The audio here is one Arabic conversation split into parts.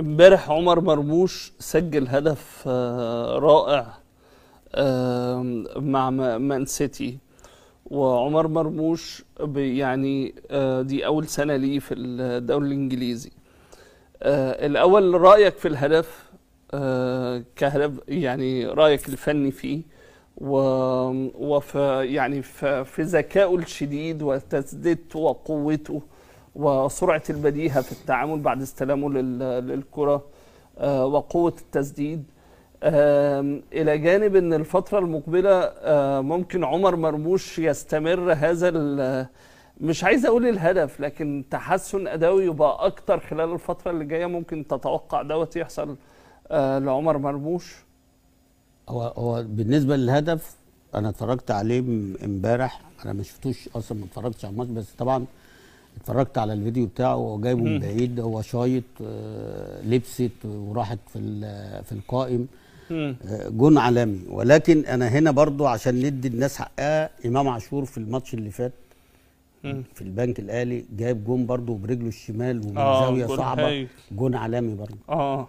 امبارح عمر مرموش سجل هدف رائع مع مان سيتي. وعمر مرموش يعني دي أول سنة ليه في الدوري الإنجليزي. الأول رأيك في الهدف كهدف، يعني رأيك الفني فيه وفي يعني في ذكائه الشديد وتسديدته وقوته وسرعة البديهة في التعامل بعد استلامه للكرة وقوة التسديد، إلى جانب أن الفترة المقبلة ممكن عمر مرموش يستمر هذا مش عايز أقول الهدف، لكن تحسن أداؤه يبقى أكتر خلال الفترة اللي جاية. ممكن تتوقع دوت يحصل لعمر مرموش؟ هو بالنسبة للهدف أنا اتفرجت عليه امبارح، أنا ما شفتوش أصلا، ما اتفرجتش على الماتش، بس طبعا اتفرجت على الفيديو بتاعه وهو جايبه من بعيد، هو شايط لبست وراحت في القائم، جون عالمي. ولكن انا هنا برضو عشان ندي الناس حقها، امام عاشور في الماتش اللي فات في البنك الاهلي جايب جون برضو برجله الشمال ومن زاويه صعبه، جون عالمي برضو.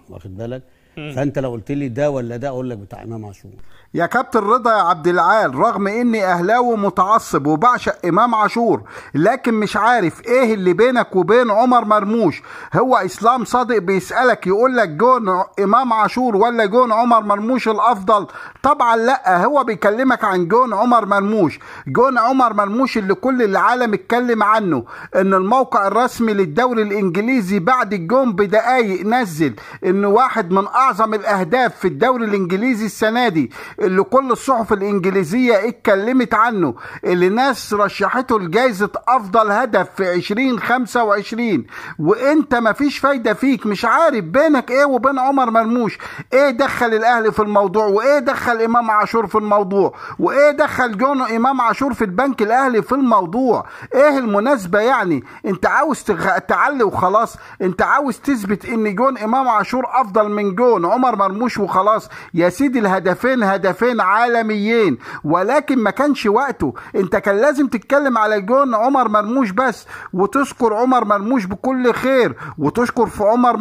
واخد بالك؟ فانت لو قلت لي ده ولا ده اقول لك بتاع امام عاشور. يا كابتن رضا يا عبد العال، رغم اني اهلاوي متعصب وبعشق امام عاشور، لكن مش عارف ايه اللي بينك وبين عمر مرموش. هو اسلام صادق بيسألك يقول لك جون امام عاشور ولا جون عمر مرموش الافضل؟ طبعا لا، هو بيكلمك عن جون عمر مرموش. جون عمر مرموش اللي كل العالم اتكلم عنه، ان الموقع الرسمي للدوري الانجليزي بعد الجون بدقايق نزل انه واحد من اعظم الاهداف في الدوري الانجليزي السنه دي، اللي كل الصحف الانجليزيه اتكلمت عنه، اللي ناس رشحته لجائزه افضل هدف في 2025. وانت مفيش فايده فيك، مش عارف بينك ايه وبين عمر مرموش. ايه دخل الاهلي في الموضوع؟ وايه دخل امام عاشور في الموضوع؟ وايه دخل جون امام عاشور في البنك الاهلي في الموضوع؟ ايه المناسبه يعني؟ انت عاوز تعلي وخلاص؟ انت عاوز تثبت ان جون امام عاشور افضل من جون عمر مرموش وخلاص؟ يا سيدي الهدفين هدفين عالميين، ولكن ما كانش وقته. انت كان لازم تتكلم على جون عمر مرموش بس، وتذكر عمر مرموش بكل خير، وتشكر في عمر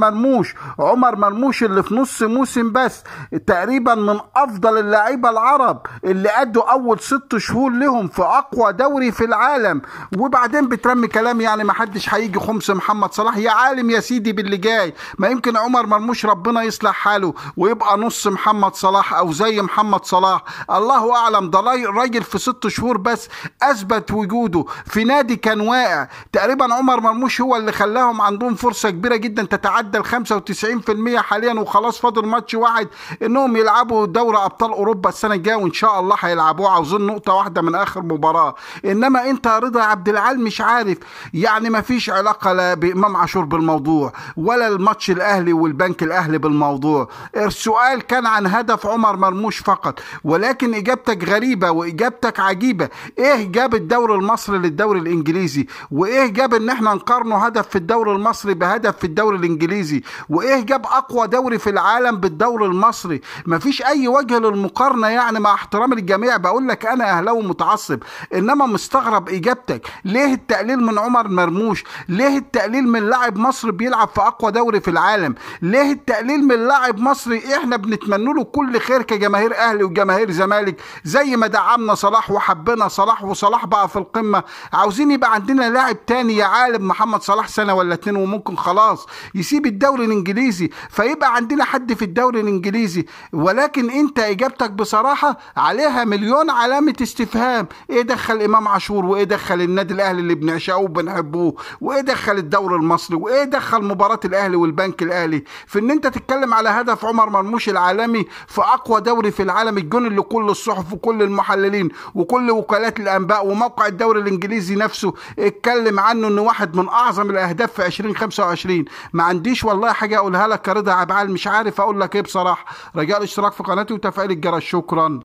مرموش اللي في نص موسم بس تقريبا من افضل اللاعيبه العرب اللي ادوا اول 6 شهور لهم في اقوى دوري في العالم. وبعدين بترمي كلام يعني ما حدش هيجي خمس محمد صلاح. يا عالم يا سيدي باللي جاي، ما يمكن عمر مرموش ربنا يصلح حاله ويبقى نص محمد صلاح او زي محمد صلاح، الله اعلم. ده راجل في 6 شهور بس اثبت وجوده في نادي كان واقع. تقريبا عمر مرموش هو اللي خلاهم عندهم فرصه كبيره جدا تتعدى ال 95% حاليا، وخلاص فاضل ماتش واحد انهم يلعبوا دوري ابطال اوروبا السنه الجايه، وان شاء الله هيلعبوه، عاوزين نقطه واحده من اخر مباراه. انما انت يا رضا عبد العال مش عارف، يعني ما فيش علاقه لا بامام عاشور بالموضوع ولا الماتش الاهلي والبنك الاهلي بالموضوع. السؤال كان عن هدف عمر مرموش فقط، ولكن اجابتك غريبه واجابتك عجيبه. ايه جاب الدوري المصري للدوري الانجليزي؟ وايه جاب ان احنا نقارنه هدف في الدوري المصري بهدف في الدوري الانجليزي؟ وايه جاب اقوى دوري في العالم بالدوري المصري؟ مفيش اي وجه للمقارنه، يعني مع احترام الجميع بقول لك انا اهلاوي متعصب، انما مستغرب اجابتك. ليه التقليل من عمر مرموش؟ ليه التقليل من لاعب مصري بيلعب في اقوى دوري في العالم؟ ليه التقليل من لاعب مصري احنا بنتمنى له كل خير كجماهير اهلي وجماهير زمالك؟ زي ما دعمنا صلاح وحبنا صلاح وصلاح بقى في القمه، عاوزين يبقى عندنا لاعب تاني يا عالم محمد صلاح سنه ولا 2 وممكن خلاص يسيب الدوري الانجليزي، فيبقى عندنا حد في الدوري الانجليزي. ولكن انت اجابتك بصراحه عليها مليون علامه استفهام. ايه دخل امام عاشور؟ وايه دخل النادي الاهلي اللي بنعشقه وبنحبوه؟ وايه دخل الدوري المصري؟ وايه دخل مباراه الاهلي والبنك الاهلي في ان انت تتكلم على هدف عمر مرموش العالمي في اقوى دوري في العالم؟ الجون اللي كل الصحف وكل المحللين وكل وكالات الانباء وموقع الدوري الانجليزي نفسه اتكلم عنه انه واحد من اعظم الاهداف في 2025. ما عنديش والله حاجه اقولها لك يا رضا عبعال، مش عارف اقول لك ايه بصراحه. رجاء الاشتراك في قناتي وتفعيل الجرس. شكرا.